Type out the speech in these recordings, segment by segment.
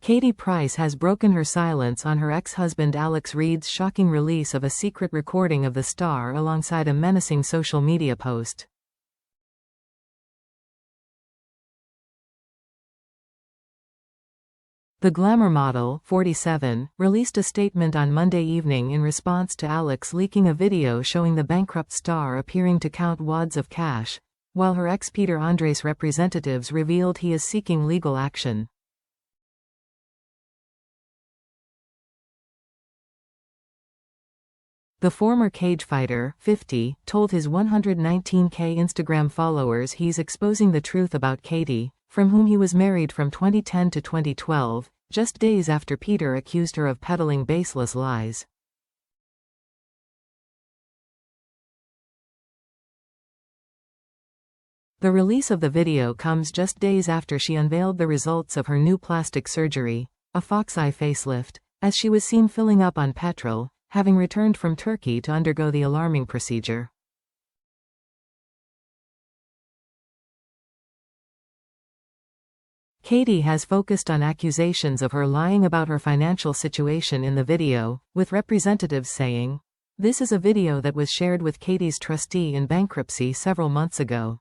Katie Price has broken her silence on her ex-husband Alex Reid's shocking release of a secret recording of the star alongside a menacing social media post. The glamour model, 47, released a statement on Monday evening in response to Alex leaking a video showing the bankrupt star appearing to count wads of cash, while her ex Peter Andre's representatives revealed he is seeking legal action. The former cage fighter, 50, told his 119K Instagram followers he's exposing the truth about Katie, from whom he was married from 2010 to 2012, just days after Peter accused her of peddling baseless lies. The release of the video comes just days after she unveiled the results of her new plastic surgery, a fox eye facelift, as she was seen filling up on petrol, having returned from Turkey to undergo the alarming procedure. Katie has focused on accusations of her lying about her financial situation in the video, with representatives saying, "This is a video that was shared with Katie's trustee in bankruptcy several months ago."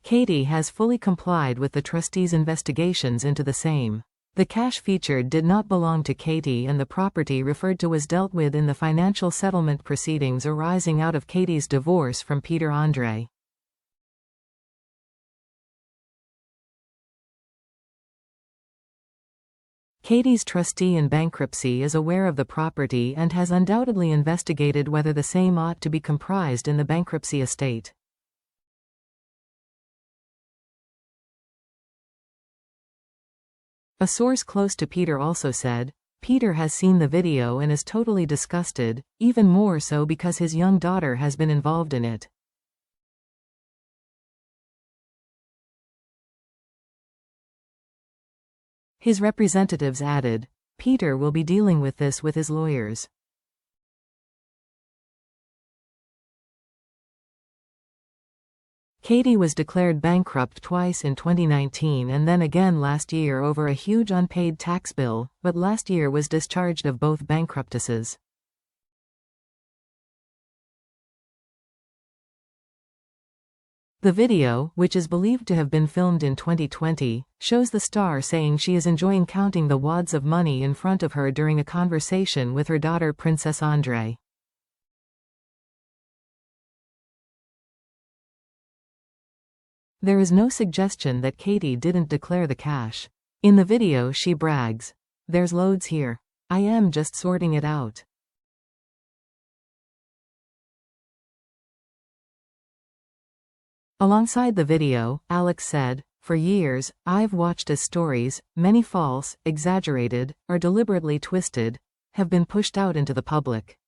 Katie has fully complied with the trustee's investigations into the same. The cash featured did not belong to Katie, and the property referred to was dealt with in the financial settlement proceedings arising out of Katie's divorce from Peter Andre. Katie's trustee in bankruptcy is aware of the property and has undoubtedly investigated whether the same ought to be comprised in the bankruptcy estate. A source close to Peter also said, "Peter has seen the video and is totally disgusted, even more so because his young daughter has been involved in it." His representatives added, "Peter will be dealing with this with his lawyers." Katie was declared bankrupt twice in 2019 and then again last year over a huge unpaid tax bill, but last year was discharged of both bankruptcies. The video, which is believed to have been filmed in 2020, shows the star saying she is enjoying counting the wads of money in front of her during a conversation with her daughter Princess Andre. There is no suggestion that Katie didn't declare the cash. In the video she brags, "There's loads here. I am just sorting it out." Alongside the video, Alex said, "For years, I've watched as stories, many false, exaggerated, or deliberately twisted, have been pushed out into the public.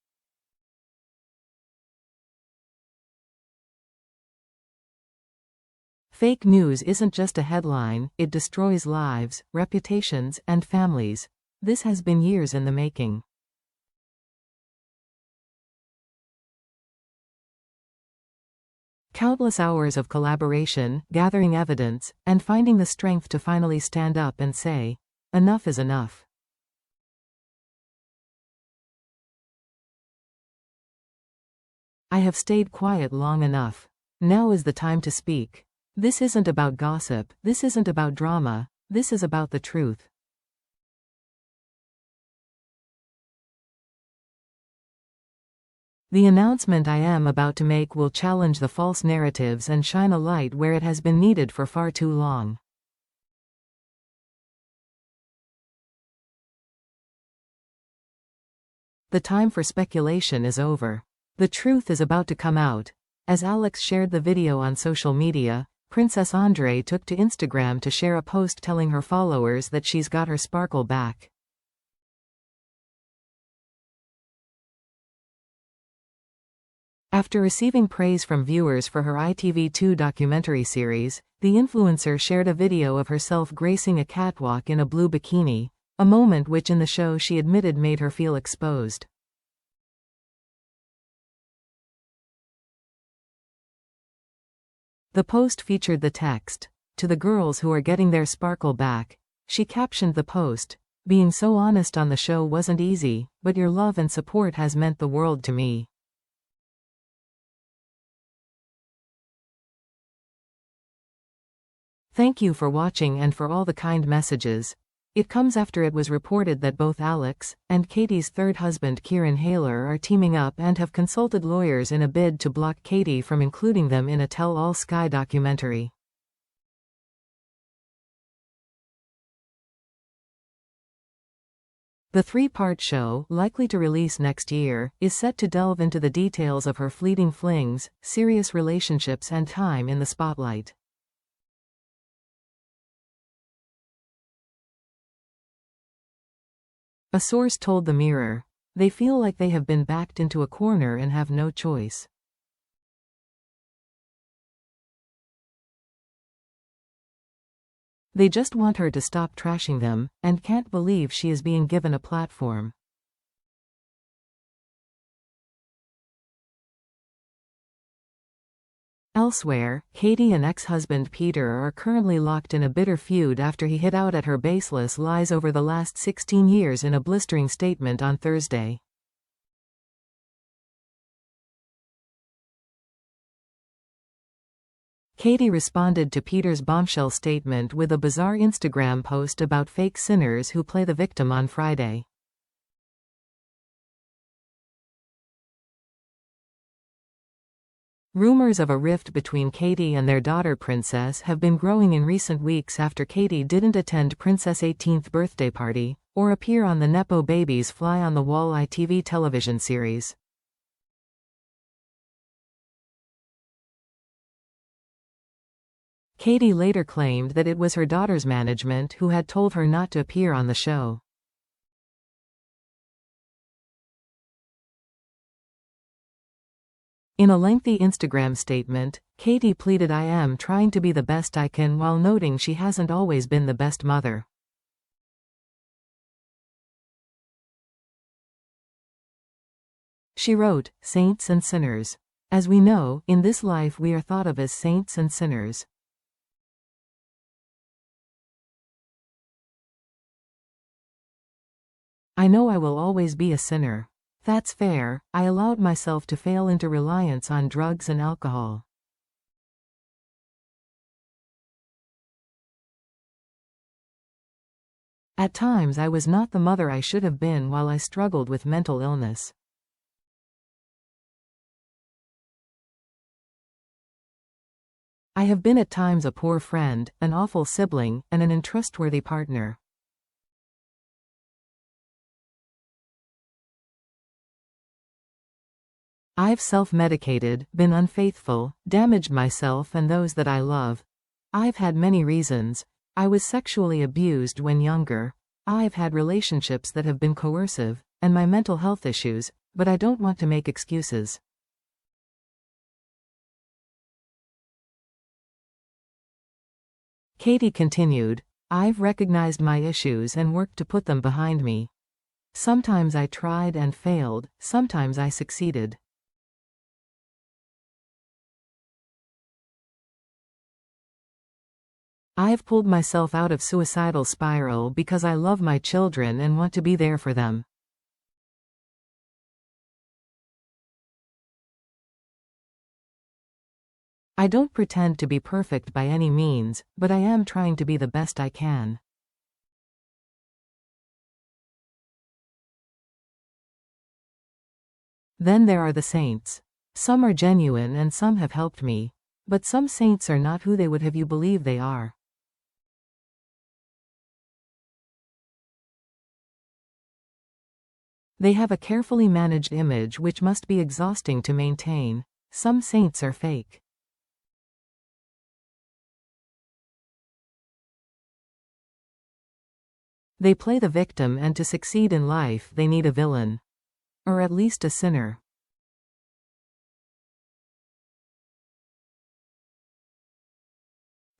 Fake news isn't just a headline, it destroys lives, reputations, and families. This has been years in the making. Countless hours of collaboration, gathering evidence, and finding the strength to finally stand up and say, enough is enough." "I have stayed quiet long enough. Now is the time to speak. This isn't about gossip, this isn't about drama, this is about the truth." "The announcement I am about to make will challenge the false narratives and shine a light where it has been needed for far too long. The time for speculation is over. The truth is about to come out." As Alex shared the video on social media, Princess Andre took to Instagram to share a post telling her followers that she's got her sparkle back. After receiving praise from viewers for her ITV2 documentary series, the influencer shared a video of herself gracing a catwalk in a blue bikini, a moment which in the show she admitted made her feel exposed. The post featured the text, "To the girls who are getting their sparkle back." She captioned the post, "Being so honest on the show wasn't easy, but your love and support has meant the world to me." Thank you for watching and for all the kind messages. It comes after it was reported that both Alex and Katie's third husband Kieran Haler are teaming up and have consulted lawyers in a bid to block Katie from including them in a Tell All Sky documentary. The three-part show, likely to release next year, is set to delve into the details of her fleeting flings, serious relationships and time in the spotlight. A source told the Mirror, "They feel like they have been backed into a corner and have no choice. They just want her to stop trashing them, and can't believe she is being given a platform." Elsewhere, Katie and ex-husband Peter are currently locked in a bitter feud after he hit out at her baseless lies over the last 16 years in a blistering statement on Thursday. Katie responded to Peter's bombshell statement with a bizarre Instagram post about fake sinners who play the victim on Friday. Rumors of a rift between Katie and their daughter Princess have been growing in recent weeks after Katie didn't attend Princess' 18th birthday party, or appear on the Nepo Babies Fly-on-the-Wall ITV television series. Katie later claimed that it was her daughter's management who had told her not to appear on the show. In a lengthy Instagram statement, Katie pleaded, "I am trying to be the best I can," while noting she hasn't always been the best mother. She wrote, "Saints and sinners. As we know, in this life we are thought of as saints and sinners. I know I will always be a sinner. That's fair. I allowed myself to fail into reliance on drugs and alcohol. At times I was not the mother I should have been while I struggled with mental illness. I have been at times a poor friend, an awful sibling, and an untrustworthy partner. I've self-medicated, been unfaithful, damaged myself and those that I love. I've had many reasons. I was sexually abused when younger. I've had relationships that have been coercive, and my mental health issues, but I don't want to make excuses." Katie continued, "I've recognized my issues and worked to put them behind me. Sometimes I tried and failed, sometimes I succeeded. I've pulled myself out of suicidal spiral because I love my children and want to be there for them. I don't pretend to be perfect by any means, but I am trying to be the best I can." Then there are the saints. Some are genuine and some have helped me. But some saints are not who they would have you believe they are. They have a carefully managed image which must be exhausting to maintain. Some saints are fake. They play the victim, and to succeed in life they need a villain. Or at least a sinner.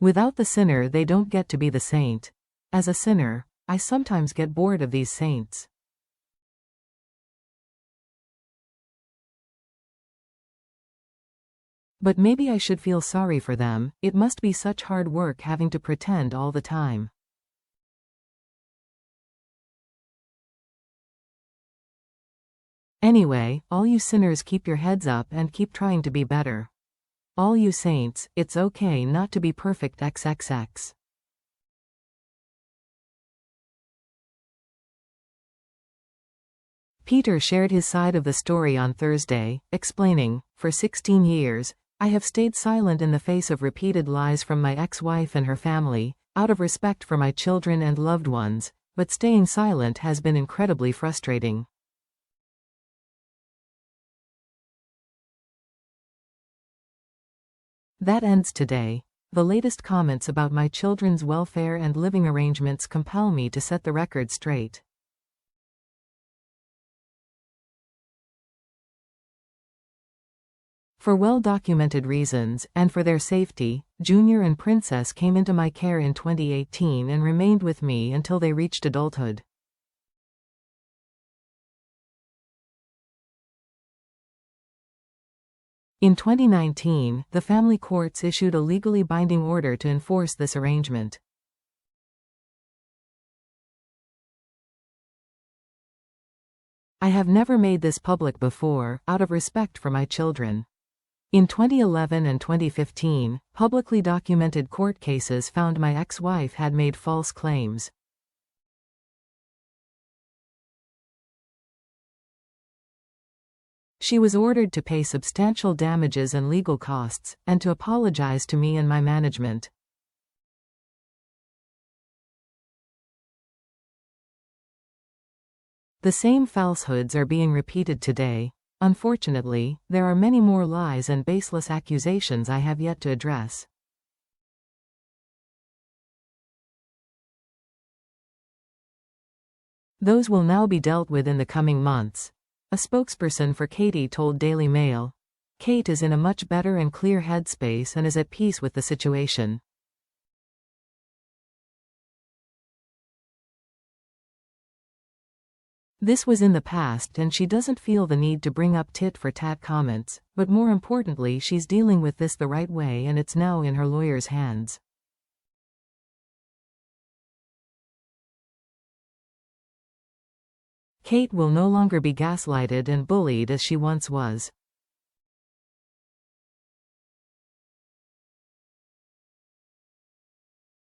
Without the sinner they don't get to be the saint. As a sinner, I sometimes get bored of these saints. But maybe I should feel sorry for them, it must be such hard work having to pretend all the time. Anyway, all you sinners keep your heads up and keep trying to be better. All you saints, it's okay not to be perfect XXX. Peter shared his side of the story on Thursday, explaining, "For 16 years, I have stayed silent in the face of repeated lies from my ex-wife and her family, out of respect for my children and loved ones, but staying silent has been incredibly frustrating. That ends today. The latest comments about my children's welfare and living arrangements compel me to set the record straight. For well-documented reasons, and for their safety, Junior and Princess came into my care in 2018 and remained with me until they reached adulthood. In 2019, the family courts issued a legally binding order to enforce this arrangement. I have never made this public before, out of respect for my children. In 2011 and 2015, publicly documented court cases found my ex-wife had made false claims. She was ordered to pay substantial damages and legal costs, and to apologize to me and my management. The same falsehoods are being repeated today. Unfortunately, there are many more lies and baseless accusations I have yet to address. Those will now be dealt with in the coming months. A spokesperson for Katie told Daily Mail. Kate is in a much better and clear headspace and is at peace with the situation. This was in the past and she doesn't feel the need to bring up tit-for-tat comments, but more importantly she's dealing with this the right way and it's now in her lawyer's hands. Kate will no longer be gaslighted and bullied as she once was.